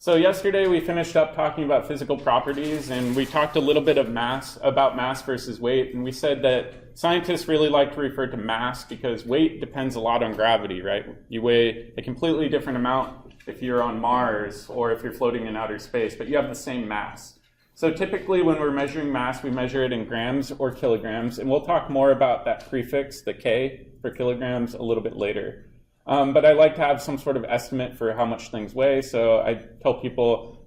So yesterday we finished up talking about physical properties, and we talked a little bit of about mass versus weight, and we said that scientists really like to refer to mass because weight depends a lot on gravity, right? You weigh a completely different amount if you're on Mars or if you're floating in outer space, but you have the same mass. So typically when we're measuring mass, we measure it in grams or kilograms, and we'll talk more about that prefix, the K, for kilograms a little bit later. But I like to have some sort of estimate for how much things weigh. So I tell people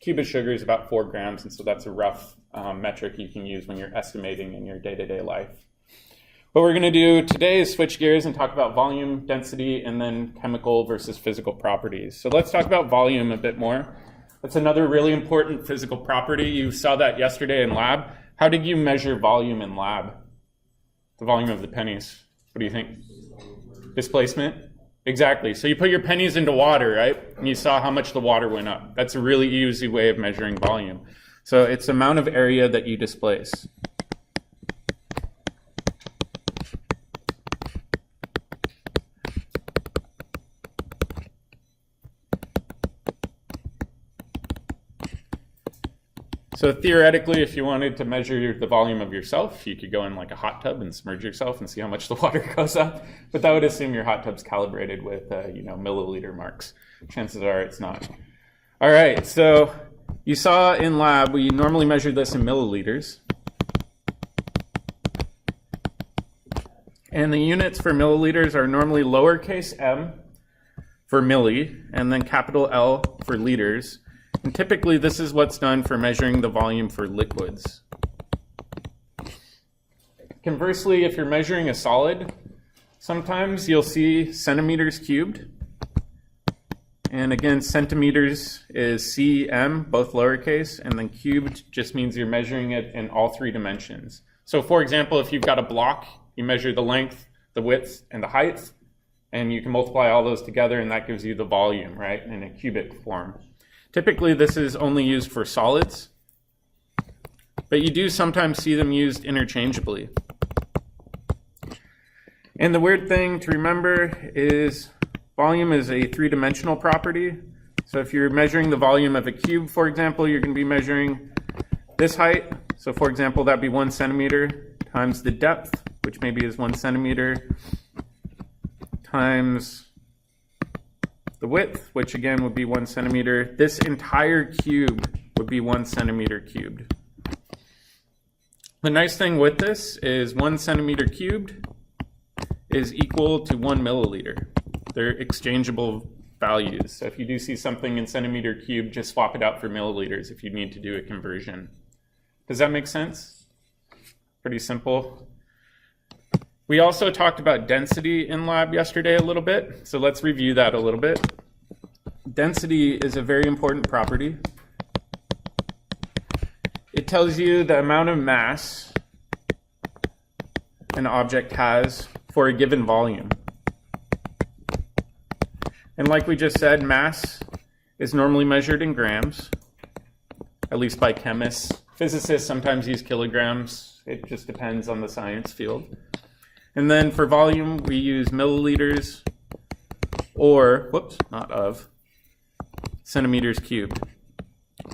cubic sugar is about 4 grams, and so that's a rough metric you can use when you're estimating in your day-to-day life. What we're going to do today is switch gears and talk about volume, density, and then chemical versus physical properties. So let's talk about volume a bit more. That's another really important physical property. You saw that yesterday in lab. How did you measure volume in lab? The volume of the pennies. What do you think? Displacement? Exactly. So you put your pennies into water, right? And you saw how much the water went up. That's a really easy way of measuring volume. So it's the amount of area that you displace. So theoretically, if you wanted to measure the volume of yourself, you could go in like a hot tub and submerge yourself and see how much the water goes up. But that would assume your hot tub's calibrated with, milliliter marks. Chances are it's not. All right, so you saw in lab, we normally measure this in milliliters. And the units for milliliters are normally lowercase m for milli, and then capital L for liters. And typically, this is what's done for measuring the volume for liquids. Conversely, if you're measuring a solid, sometimes you'll see centimeters cubed. And again, centimeters is cm, both lowercase, and then cubed just means you're measuring it in all 3 dimensions. So for example, if you've got a block, you measure the length, the width, and the height, and you can multiply all those together, and that gives you the volume, right, in a cubic form. Typically, this is only used for solids, but you do sometimes see them used interchangeably. And the weird thing to remember is volume is a 3-dimensional property. So if you're measuring the volume of a cube, for example, you're going to be measuring this height. So for example, that'd be 1 centimeter times the depth, which maybe is 1 centimeter, times the width, which again would be 1 centimeter. This entire cube would be 1 centimeter cubed. The nice thing with this is 1 centimeter cubed is equal to 1 milliliter. They're exchangeable values. So if you do see something in centimeter cubed, just swap it out for milliliters if you need to do a conversion. Does that make sense? Pretty simple. We also talked about density in lab yesterday a little bit, so let's review that a little bit. Density is a very important property. It tells you the amount of mass an object has for a given volume. And like we just said, mass is normally measured in grams, at least by chemists. Physicists sometimes use kilograms. It just depends on the science field. And then for volume, we use milliliters or, centimeters cubed.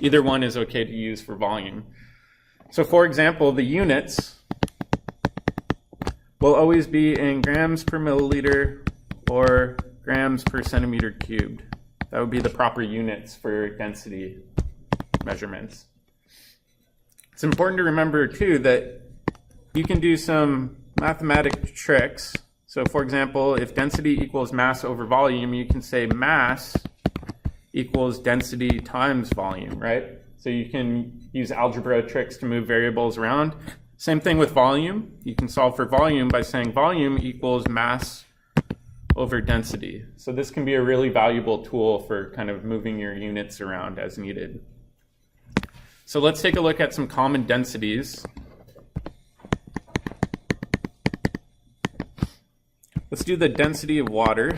Either one is okay to use for volume. So for example, the units will always be in grams per milliliter or grams per centimeter cubed. That would be the proper units for density measurements. It's important to remember too that you can do some mathematic tricks. So for example, if density equals mass over volume, you can say mass equals density times volume, right? So you can use algebra tricks to move variables around. Same thing with volume. You can solve for volume by saying volume equals mass over density. So this can be a really valuable tool for kind of moving your units around as needed. So let's take a look at some common densities. Let's do the density of water.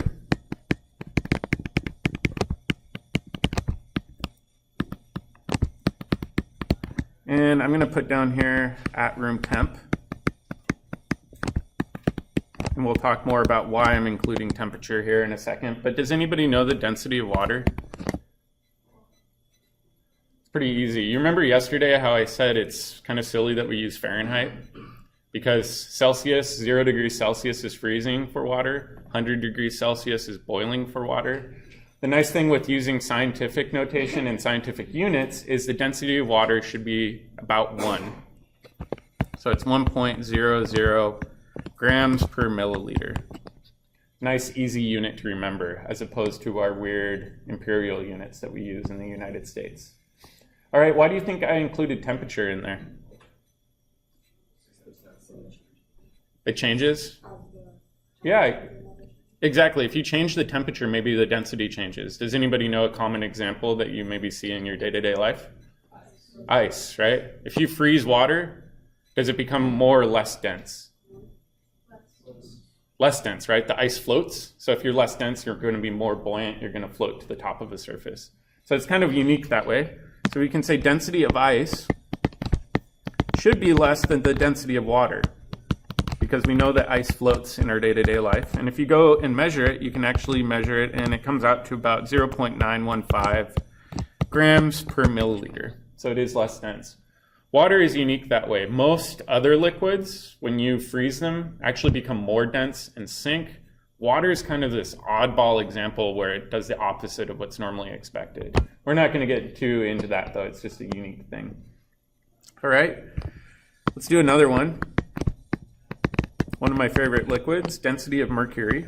And I'm going to put down here at room temp. And we'll talk more about why I'm including temperature here in a second. But does anybody know the density of water? It's pretty easy. You remember yesterday how I said it's kind of silly that we use Fahrenheit? Because Celsius, 0 degrees Celsius is freezing for water, 100 degrees Celsius is boiling for water. The nice thing with using scientific notation and scientific units is the density of water should be about 1. So it's 1.00 grams per milliliter. Nice, easy unit to remember, as opposed to our weird imperial units that we use in the United States. All right, why do you think I included temperature in there? It changes? Yeah, exactly. If you change the temperature, maybe the density changes. Does anybody know a common example that you maybe see in your day-to-day life? Ice, right? If you freeze water, does it become more or less dense? Less dense, right? The ice floats. So if you're less dense, you're going to be more buoyant. You're going to float to the top of a surface. So it's kind of unique that way. So we can say density of ice should be less than the density of water, because we know that ice floats in our day-to-day life. And if you go and measure it, you can actually measure it, and it comes out to about 0.915 grams per milliliter. So it is less dense. Water is unique that way. Most other liquids, when you freeze them, actually become more dense and sink. Water is kind of this oddball example where it does the opposite of what's normally expected. We're not going to get too into that, though. It's just a unique thing. All right, let's do another one. One of my favorite liquids, density of mercury.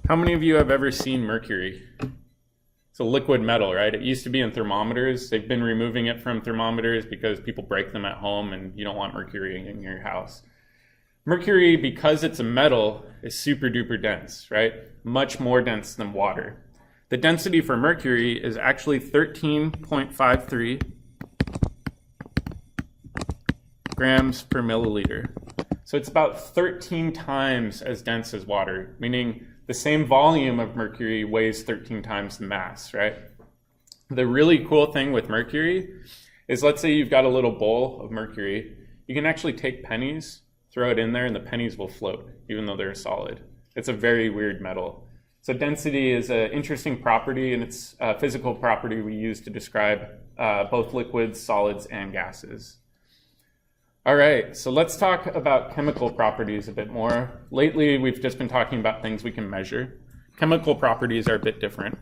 How many of you have ever seen mercury? It's a liquid metal, right? It used to be in thermometers. They've been removing it from thermometers because people break them at home and you don't want mercury in your house. Mercury, because it's a metal, is super duper dense, right? Much more dense than water. The density for mercury is actually 13.53 grams per milliliter. So it's about 13 times as dense as water, meaning the same volume of mercury weighs 13 times the mass, right? The really cool thing with mercury is, let's say you've got a little bowl of mercury. You can actually take pennies, throw it in there, and the pennies will float, even though they're solid. It's a very weird metal. So density is an interesting property, and it's a physical property we use to describe both liquids, solids, and gases. All right, so let's talk about chemical properties a bit more. Lately, we've just been talking about things we can measure. Chemical properties are a bit different.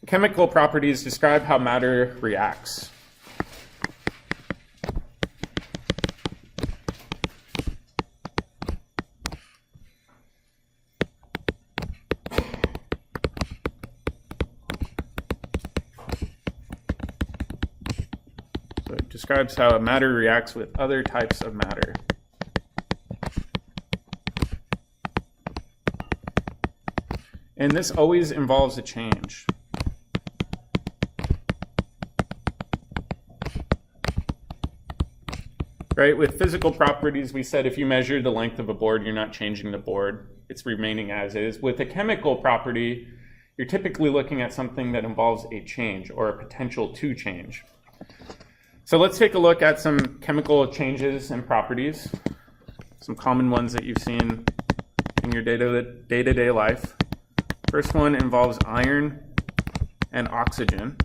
Chemical properties describe how matter reacts. Describes how a matter reacts with other types of matter. And this always involves a change. Right? With physical properties, we said if you measure the length of a board, you're not changing the board. It's remaining as is. With a chemical property, you're typically looking at something that involves a change or a potential to change. So let's take a look at some chemical changes and properties, some common ones that you've seen in your day-to-day life. First one involves iron and oxygen.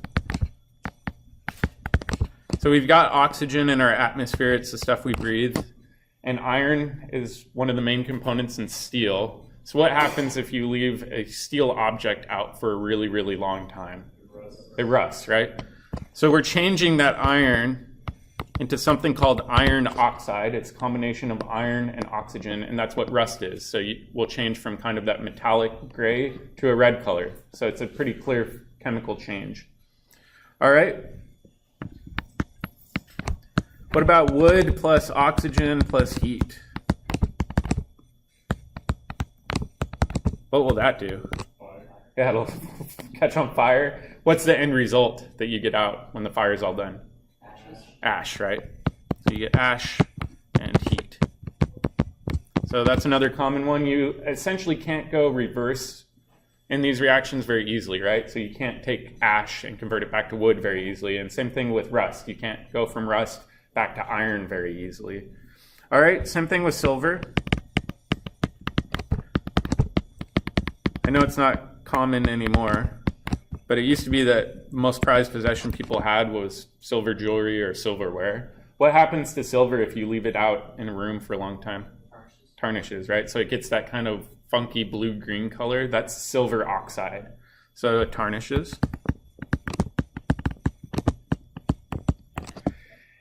So we've got oxygen in our atmosphere, it's the stuff we breathe, and iron is one of the main components in steel. So what happens if you leave a steel object out for a really, really long time? It rusts, right? So we're changing that iron into something called iron oxide. It's a combination of iron and oxygen, and that's what rust is. So we'll change from kind of that metallic gray to a red color. So it's a pretty clear chemical change. All right. What about wood plus oxygen plus heat? What will that do? Yeah, it'll catch on fire. What's the end result that you get out when the fire is all done? Ash, right? So you get ash and heat. So that's another common one. You essentially can't go reverse in these reactions very easily, right? So you can't take ash and convert it back to wood very easily. And same thing with rust. You can't go from rust back to iron very easily. All right, same thing with silver. I know it's not common anymore, but it used to be that the most prized possession people had was silver jewelry or silverware. What happens to silver if you leave it out in a room for a long time? Tarnishes, right? So it gets that kind of funky blue-green color. That's silver oxide. So it tarnishes.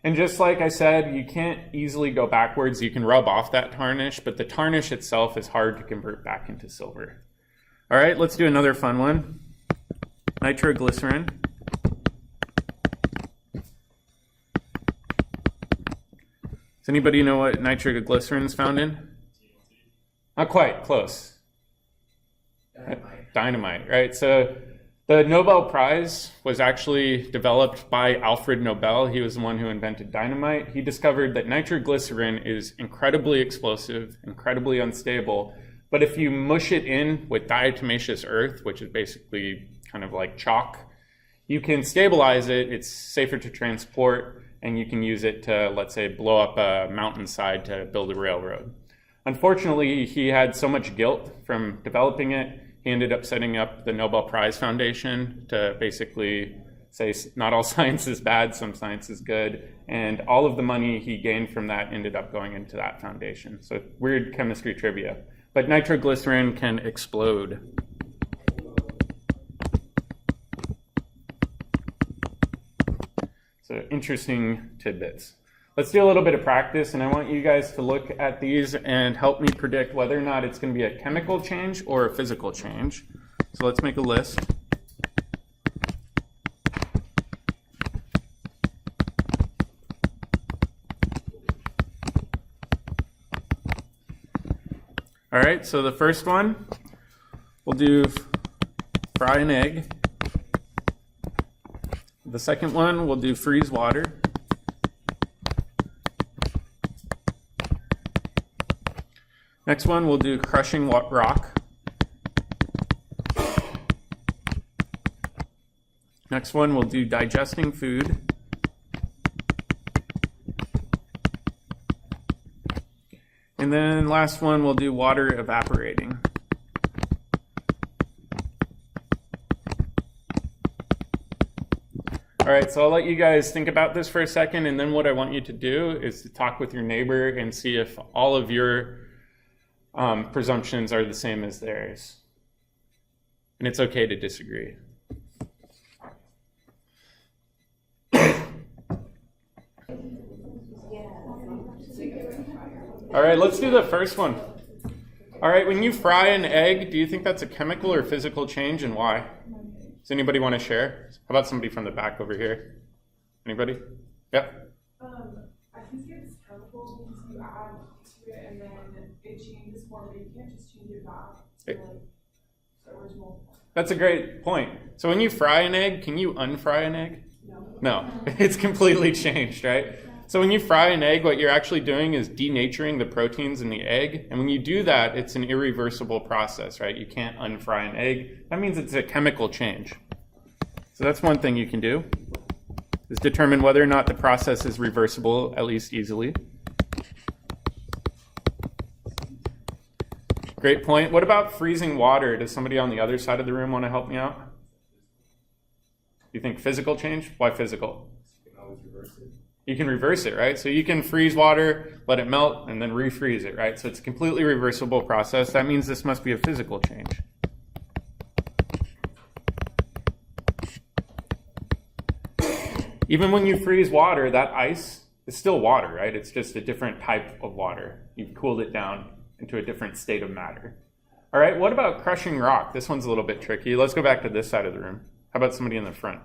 And just like I said, you can't easily go backwards. You can rub off that tarnish, but the tarnish itself is hard to convert back into silver. All right, let's do another fun one. Nitroglycerin. Does anybody know what nitroglycerin is found in? Not quite, close. Dynamite, right? So the Nobel Prize was actually developed by Alfred Nobel. He was the one who invented dynamite. He discovered that nitroglycerin is incredibly explosive, incredibly unstable, but if you mush it in with diatomaceous earth, which is basically kind of like chalk, you can stabilize it, it's safer to transport, and you can use it to, let's say, blow up a mountainside to build a railroad. Unfortunately, he had so much guilt from developing it, he ended up setting up the Nobel Prize Foundation to basically say not all science is bad, some science is good, and all of the money he gained from that ended up going into that foundation. So weird chemistry trivia. But nitroglycerin can explode. So interesting tidbits. Let's do a little bit of practice, and I want you guys to look at these and help me predict whether or not it's going to be a chemical change or a physical change. So let's make a list. All right, so the first one, we'll do fry an egg. The second one, we'll do freeze water. Next one, we'll do crushing rock. Next one, we'll do digesting food. And then last one, we'll do water evaporating. All right, so I'll let you guys think about this for a second, and then what I want you to do is to talk with your neighbor and see if all of your presumptions are the same as theirs. And it's okay to disagree. All right, let's do the first one. All right, when you fry an egg, do you think that's a chemical or physical change, and why? Does anybody want to share? How about somebody from the back over here? Anybody? Yeah. I think it's chemical because you add to it and then it changes form, but you can't just change it back to like the original. That's a great point. So when you fry an egg, can you unfry an egg? No. No, it's completely changed, right? So when you fry an egg, what you're actually doing is denaturing the proteins in the egg. And when you do that, it's an irreversible process, right? You can't unfry an egg. That means it's a chemical change. So that's one thing you can do, is determine whether or not the process is reversible, at least easily. Great point. What about freezing water? Does somebody on the other side of the room want to help me out? You think physical change? Why physical? You can always reverse it. You can reverse it, right? So you can freeze water, let it melt, and then refreeze it, right? So it's a completely reversible process. That means this must be a physical change. Even when you freeze water, that ice is still water, right? It's just a different type of water. You've cooled it down into a different state of matter. All right, what about crushing rock? This one's a little bit tricky. Let's go back to this side of the room. How about somebody in the front?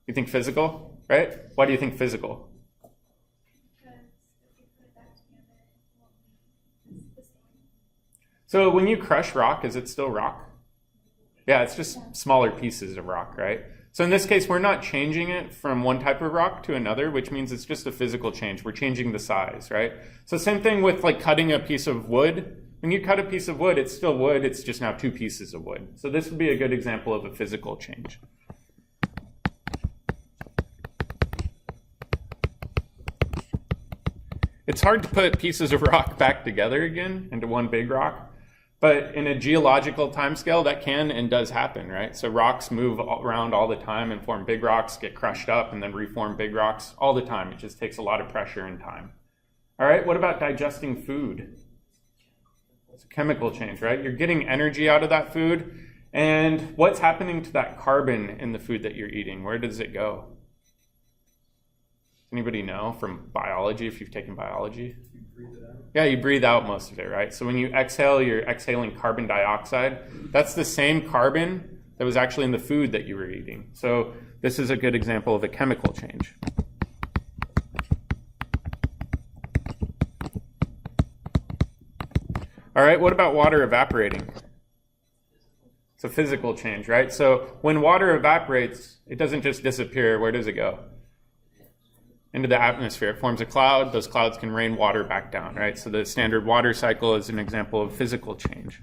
You think physical, right? Why do you think physical? So when you crush rock, is it still rock? Yeah, it's just smaller pieces of rock, right? So in this case, we're not changing it from one type of rock to another, which means it's just a physical change. We're changing the size, right? So same thing with like cutting a piece of wood. When you cut a piece of wood, it's still wood. It's just now two pieces of wood. So this would be a good example of a physical change. It's hard to put pieces of rock back together again into one big rock, but in a geological timescale, that can and does happen, right? So rocks move around all the time and form big rocks, get crushed up, and then reform big rocks all the time. It just takes a lot of pressure and time. All right, what about digesting food? It's a chemical change, right? You're getting energy out of that food, and what's happening to that carbon in the food that you're eating? Where does it go? Anybody know from biology, if you've taken biology? You breathe it out. Yeah, you breathe out most of it, right? So when you exhale, you're exhaling carbon dioxide. That's the same carbon that was actually in the food that you were eating. So this is a good example of a chemical change. All right, what about water evaporating? It's a physical change, right? So when water evaporates, it doesn't just disappear. Where does it go? Into the atmosphere. It forms a cloud. Those clouds can rain water back down, right? So the standard water cycle is an example of physical change.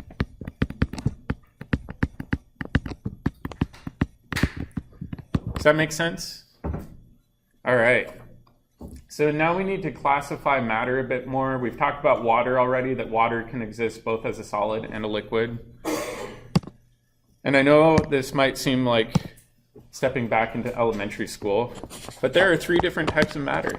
Does that make sense? All right. So now we need to classify matter a bit more. We've talked about water already, that water can exist both as a solid and a liquid. And I know this might seem like stepping back into elementary school, but there are 3 different types of matter.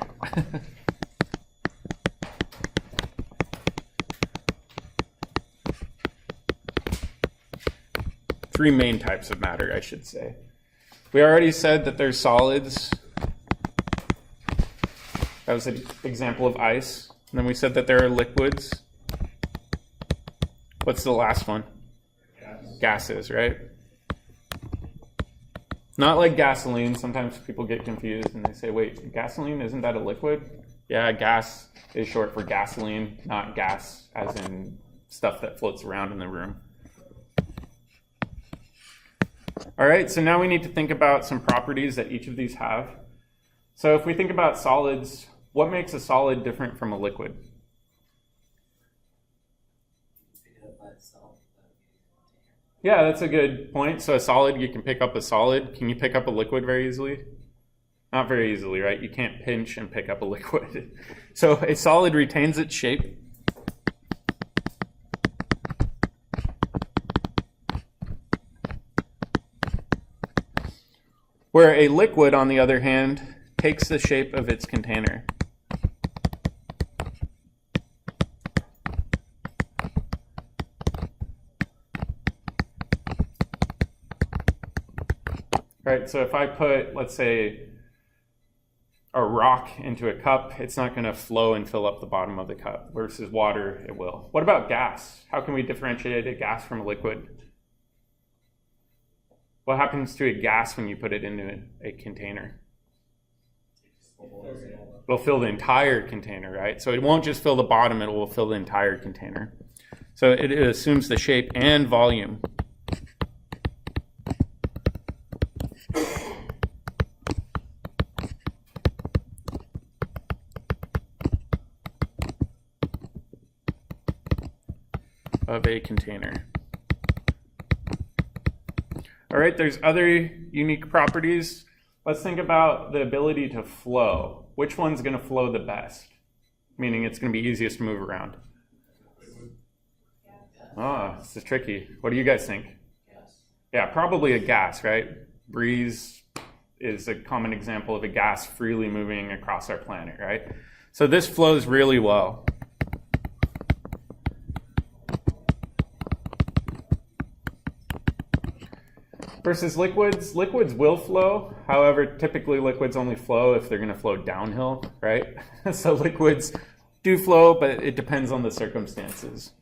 Three main types of matter, I should say. We already said that there's solids. That was an example of ice. And then we said that there are liquids. What's the last one? Gases, right? Not like gasoline. Sometimes people get confused and they say, wait, gasoline, isn't that a liquid? Yeah, gas is short for gasoline, not gas as in stuff that floats around in the room. All right, so now we need to think about some properties that each of these have. So if we think about solids, what makes a solid different from a liquid? Yeah, that's a good point. So a solid, you can pick up a solid. Can you pick up a liquid very easily? Not very easily, right? You can't pinch and pick up a liquid. So a solid retains its shape. Where a liquid, on the other hand, takes the shape of its container. Right, so if I put, let's say, a rock into a cup, it's not going to flow and fill up the bottom of the cup, versus water, it will. What about gas? How can we differentiate a gas from a liquid? What happens to a gas when you put it into a container? It'll fill the entire container, right? So it won't just fill the bottom, it will fill the entire container. So it assumes the shape and volume. Of a container. All right, there's other unique properties. Let's think about the ability to flow. Which one's going to flow the best? Meaning it's going to be easiest to move around. This is tricky. What do you guys think? Yeah, probably a gas, right? Breeze is a common example of a gas freely moving across our planet, right? So this flows really well. Versus liquids, liquids will flow. However, typically liquids only flow if they're going to flow downhill, right? So liquids do flow, but it depends on the circumstances.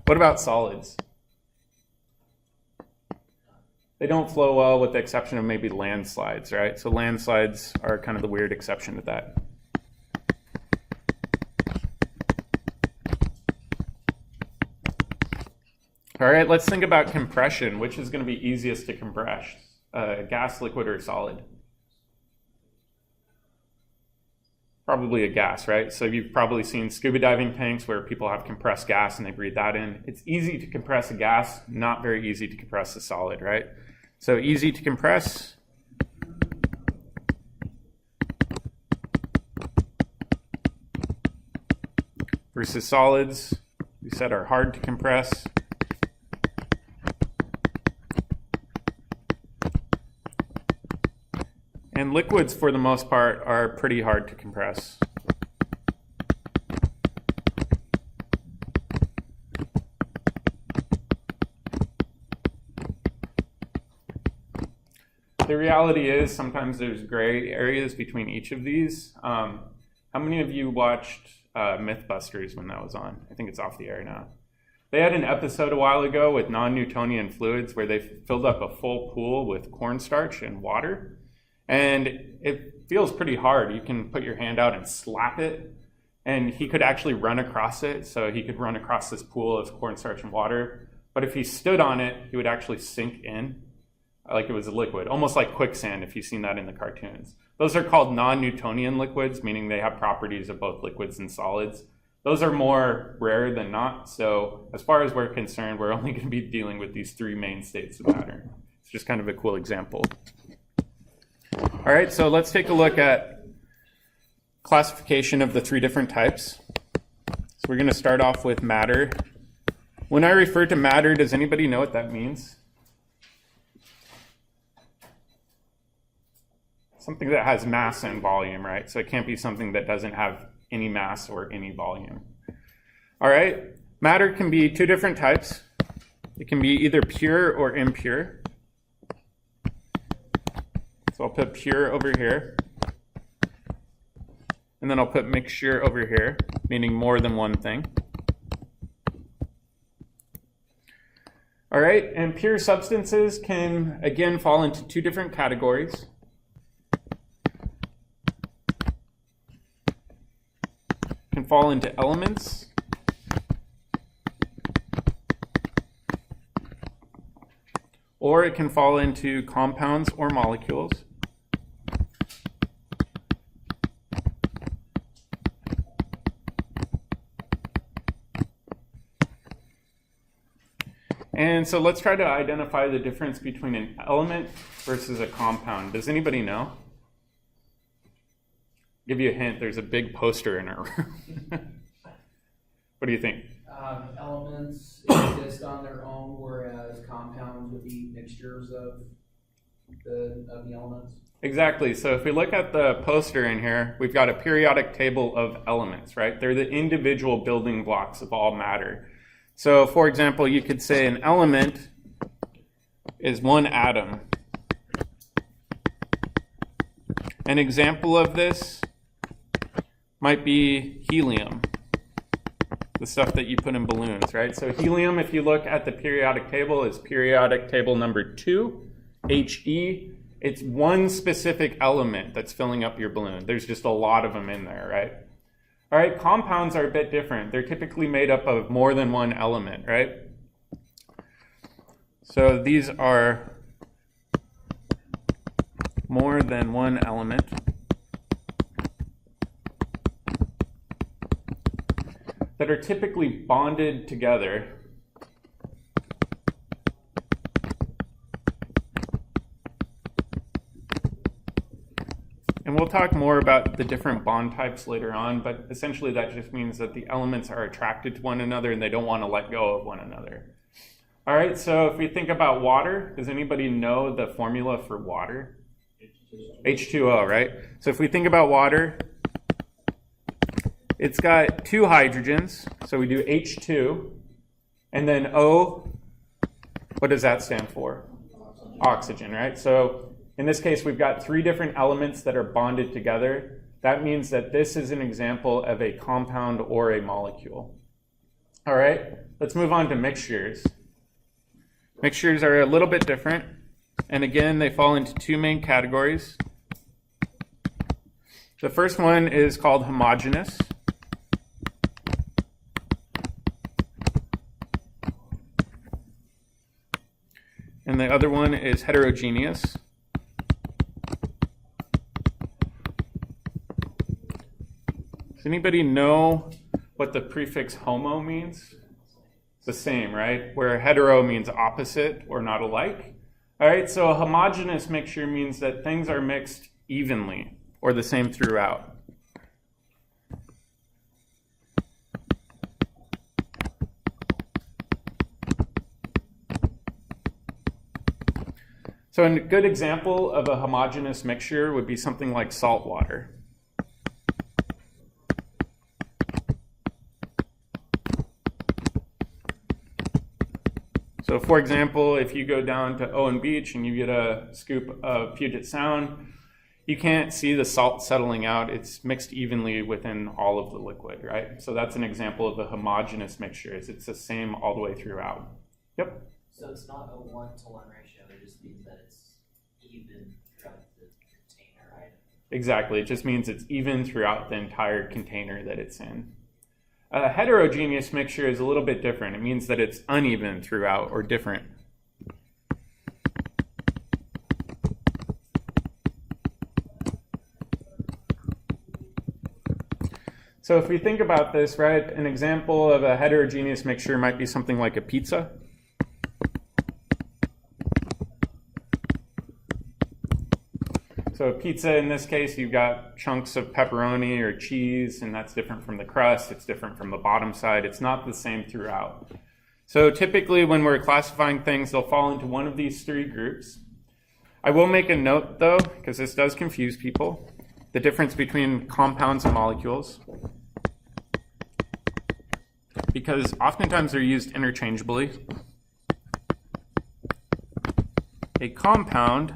What about solids? They don't flow well with the exception of maybe landslides, right? So landslides are kind of the weird exception to that. All right, let's think about compression. Which is going to be easiest to compress, gas, liquid, or solid? Probably a gas, right? So you've probably seen scuba diving tanks where people have compressed gas and they breathe that in. It's easy to compress a gas, not very easy to compress a solid, right? So easy to compress, versus solids, we said are hard to compress. And liquids, for the most part, are pretty hard to compress. The reality is sometimes there's gray areas between each of these. How many of you watched Mythbusters when that was on? I think it's off the air now. They had an episode a while ago with non-Newtonian fluids where they filled up a full pool with cornstarch and water. And it feels pretty hard. You can put your hand out and slap it. And he could actually run across it. So he could run across this pool of cornstarch and water. But if he stood on it, he would actually sink in like it was a liquid, almost like quicksand if you've seen that in the cartoons. Those are called non-Newtonian liquids, meaning they have properties of both liquids and solids. Those are more rare than not. So as far as we're concerned, we're only going to be dealing with these three main states of matter. It's just kind of a cool example. All right, so let's take a look at classification of the three different types. So we're going to start off with matter. When I refer to matter, does anybody know what that means? Something that has mass and volume, right? So it can't be something that doesn't have any mass or any volume. All right, matter can be two different types. It can be either pure or impure. So I'll put pure over here. And then I'll put mixture over here, meaning more than one thing. All right, and pure substances can, again, fall into two different categories. Can fall into elements or it can fall into compounds or molecules. And so let's try to identify the difference between an element versus a compound. Does anybody know? Give you a hint, there's a big poster in our room. What do you think? Elements exist on their own, whereas compounds would be mixtures of the elements. Exactly. So if we look at the poster in here, we've got a periodic table of elements, right? They're the individual building blocks of all matter. So for example, you could say an element is one atom. An example of this might be helium, the stuff that you put in balloons, right? So helium, if you look at the periodic table, is periodic table number 2, He. It's one specific element that's filling up your balloon. There's just a lot of them in there, right? All right, compounds are a bit different. They're typically made up of more than one element, right? So these are more than one element. That are typically bonded together. And we'll talk more about the different bond types later on, but essentially that just means that the elements are attracted to one another and they don't want to let go of one another. All right, so if we think about water, does anybody know the formula for water? H2O, right? So if we think about water, it's got two hydrogens, so we do H2, and then O, what does that stand for? Oxygen, right? So in this case, we've got three different elements that are bonded together. That means that this is an example of a compound or a molecule. All right, let's move on to mixtures. Mixtures are a little bit different, and again, they fall into two main categories. The first one is called homogeneous. And the other one is heterogeneous. Does anybody know what the prefix homo means? It's the same, right? Where hetero means opposite or not alike. All right, so a homogeneous mixture means that things are mixed evenly or the same throughout. So a good example of a homogeneous mixture would be something like salt water. So for example, if you go down to Owen Beach and you get a scoop of Puget Sound, you can't see the salt settling out. It's mixed evenly within all of the liquid, right? So that's an example of a homogeneous mixture. It's the same all the way throughout. Yep. So it's not a 1-to-1 ratio, it just means that it's even throughout the container, right? Exactly. It just means it's even throughout the entire container that it's in. A heterogeneous mixture is a little bit different. It means that it's uneven throughout or different. So if we think about this, right, an example of a heterogeneous mixture might be something like a pizza. So a pizza, in this case, you've got chunks of pepperoni or cheese, and that's different from the crust. It's different from the bottom side. It's not the same throughout. So typically when we're classifying things, they'll fall into one of these three groups. I will make a note, though, because this does confuse people, the difference between compounds and molecules, because oftentimes they're used interchangeably. A compound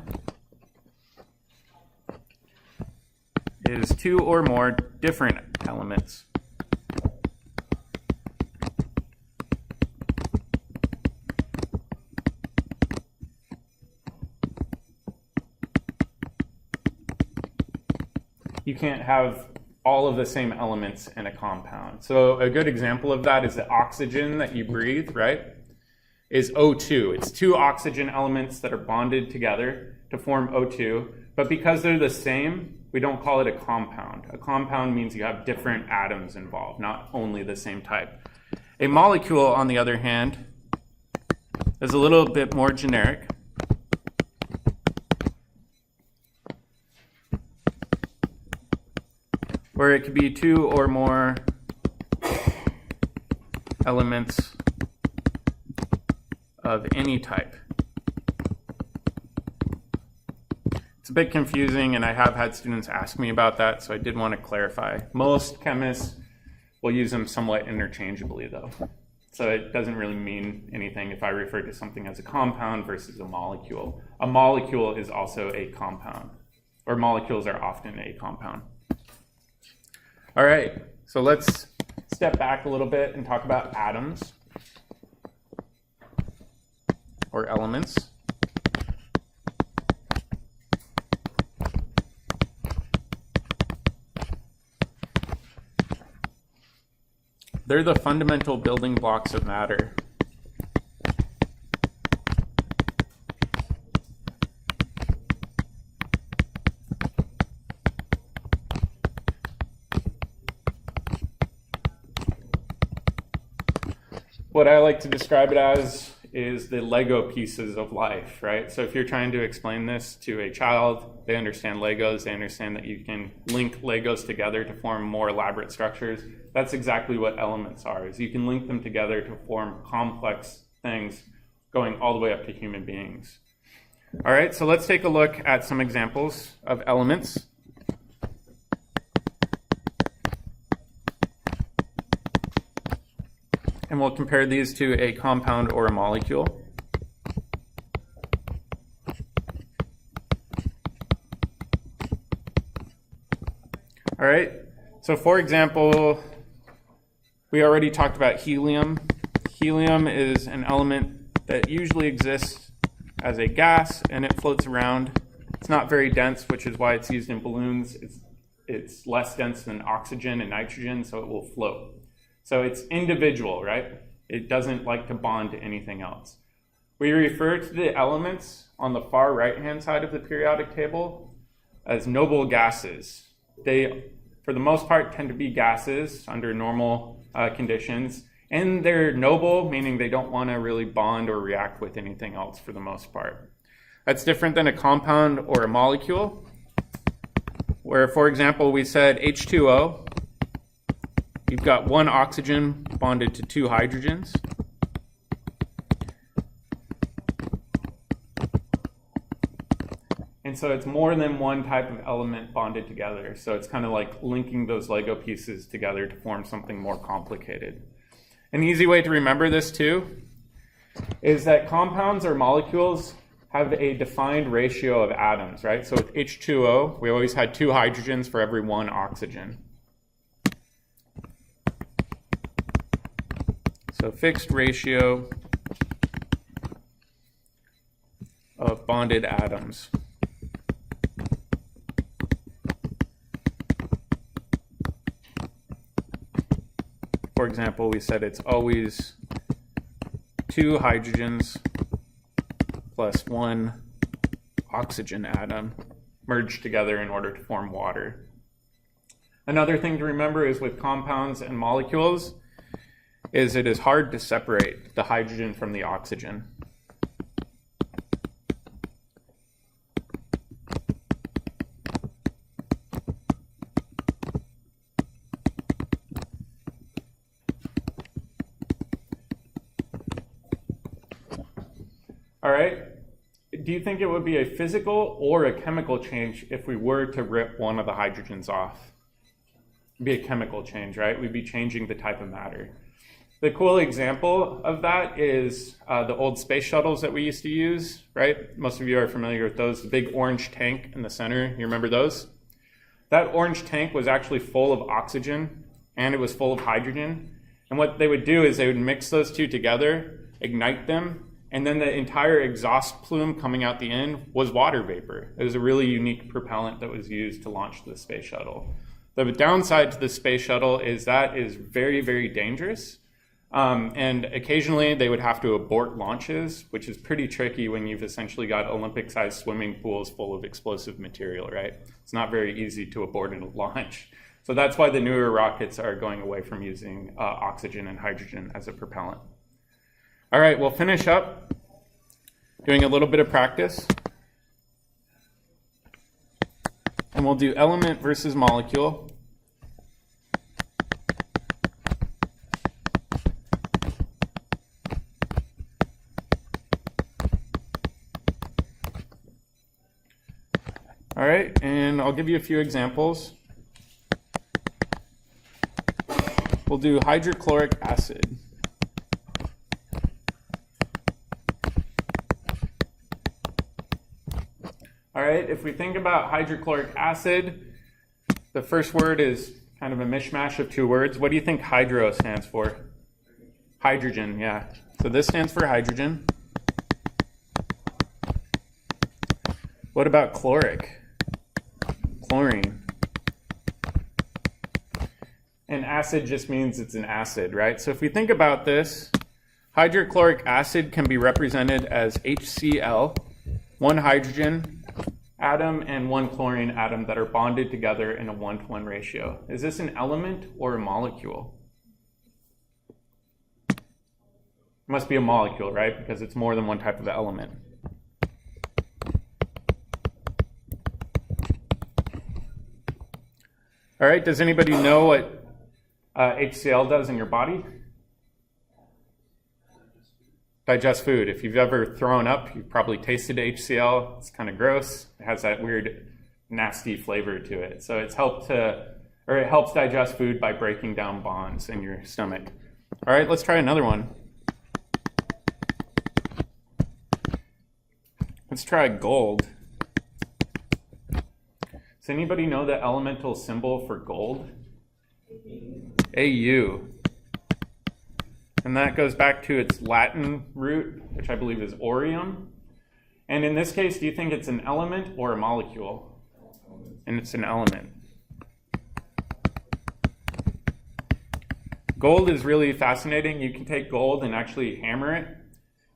is two or more different elements. You can't have all of the same elements in a compound. So a good example of that is the oxygen that you breathe, right, is O2. It's two oxygen elements that are bonded together to form O2, but because they're the same, we don't call it a compound. A compound means you have different atoms involved, not only the same type. A molecule, on the other hand, is a little bit more generic. Where it could be two or more elements of any type. It's a bit confusing, and I have had students ask me about that, so I did want to clarify. Most chemists will use them somewhat interchangeably, though. So it doesn't really mean anything if I refer to something as a compound versus a molecule. A molecule is also a compound, or molecules are often a compound. All right, so let's step back a little bit and talk about atoms, or elements. They're the fundamental building blocks of matter. What I like to describe it as is the Lego pieces of life, right? So if you're trying to explain this to a child, they understand Legos, they understand that you can link Legos together to form more elaborate structures. That's exactly what elements are, is you can link them together to form complex things going all the way up to human beings. All right, so let's take a look at some examples of elements. And we'll compare these to a compound or a molecule. All right, so for example, we already talked about helium. Helium is an element that usually exists as a gas and it floats around. It's not very dense, which is why it's used in balloons. It's less dense than oxygen and nitrogen, so it will float. So it's individual, right? It doesn't like to bond to anything else. We refer to the elements on the far right-hand side of the periodic table as noble gases. They, for the most part, tend to be gases under normal conditions. And they're noble, meaning they don't want to really bond or react with anything else for the most part. That's different than a compound or a molecule, where, for example, we said H2O. You've got one oxygen bonded to two hydrogens. And so it's more than one type of element bonded together. So it's kind of like linking those Lego pieces together to form something more complicated. An easy way to remember this too is that compounds or molecules have a defined ratio of atoms, right? So with H2O, we always had 2 hydrogens for every 1 oxygen. So fixed ratio of bonded atoms. For example, we said it's always 2 hydrogens plus 1 oxygen atom merged together in order to form water. Another thing to remember is with compounds and molecules is it is hard to separate the hydrogen from the oxygen. All right, do you think it would be a physical or a chemical change if we were to rip one of the hydrogens off? It'd be a chemical change, right? We'd be changing the type of matter. The cool example of that is the old space shuttles that we used to use, right? Most of you are familiar with those, the big orange tank in the center. You remember those? That orange tank was actually full of oxygen and it was full of hydrogen. And what they would do is they would mix those two together, ignite them, and then the entire exhaust plume coming out the end was water vapor. It was a really unique propellant that was used to launch the space shuttle. The downside to the space shuttle is that is very, very dangerous. And occasionally they would have to abort launches, which is pretty tricky when you've essentially got Olympic-sized swimming pools full of explosive material, right? It's not very easy to abort a launch. So that's why the newer rockets are going away from using oxygen and hydrogen as a propellant. All right, we'll finish up doing a little bit of practice. And we'll do element versus molecule. All right, and I'll give you a few examples. We'll do hydrochloric acid. All right, if we think about hydrochloric acid, the first word is kind of a mishmash of 2 words. What do you think hydro stands for? Hydrogen, yeah. So this stands for hydrogen. What about chloric? Chlorine. And acid just means it's an acid, right? So if we think about this, hydrochloric acid can be represented as HCl, 1 hydrogen atom and 1 chlorine atom that are bonded together in a 1-to-1 ratio. Is this an element or a molecule? It must be a molecule, right? Because it's more than one type of element. All right, does anybody know what HCl does in your body? Digest food. If you've ever thrown up, you've probably tasted HCl. It's kind of gross. It has that weird, nasty flavor to it. So it helps digest food by breaking down bonds in your stomach. All right, let's try another one. Let's try gold. Does anybody know the elemental symbol for gold? Au. And that goes back to its Latin root, which I believe is aureum. And in this case, do you think it's an element or a molecule? And it's an element. Gold is really fascinating. You can take gold and actually hammer it.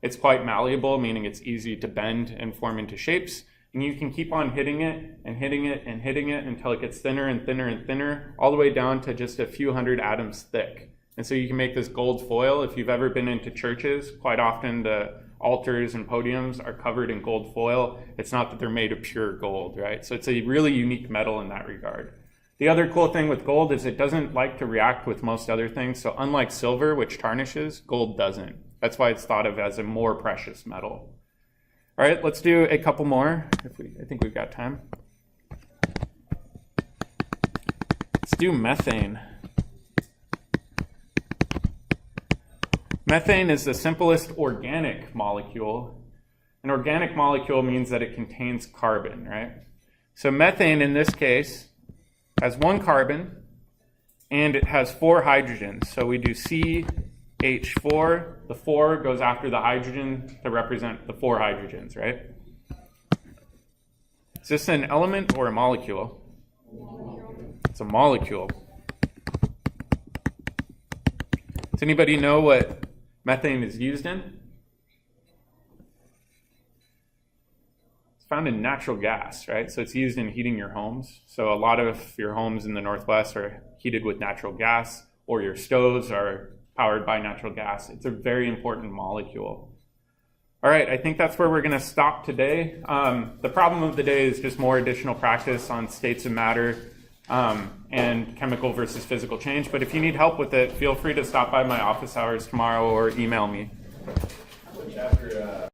It's quite malleable, meaning it's easy to bend and form into shapes. And you can keep on hitting it and hitting it and hitting it until it gets thinner and thinner and thinner, all the way down to just a few hundred atoms thick. And so you can make this gold foil. If you've ever been into churches, quite often the altars and podiums are covered in gold foil. It's not that they're made of pure gold, right? So it's a really unique metal in that regard. The other cool thing with gold is it doesn't like to react with most other things. So unlike silver, which tarnishes, gold doesn't. That's why it's thought of as a more precious metal. All right, let's do a couple more. I think we've got time. Let's do methane. Methane is the simplest organic molecule. An organic molecule means that it contains carbon, right? So methane in this case has one carbon and it has 4 hydrogens. So we do CH4. The 4 goes after the hydrogen to represent the 4 hydrogens, right? Is this an element or a molecule? It's a molecule. Does anybody know what methane is used in? It's found in natural gas, right? So it's used in heating your homes. So a lot of your homes in the Northwest are heated with natural gas, or your stoves are powered by natural gas. It's a very important molecule. All right, I think that's where we're going to stop today. The problem of the day is just more additional practice on states of matter and chemical versus physical change. But if you need help with it, feel free to stop by my office hours tomorrow or email me. What chapter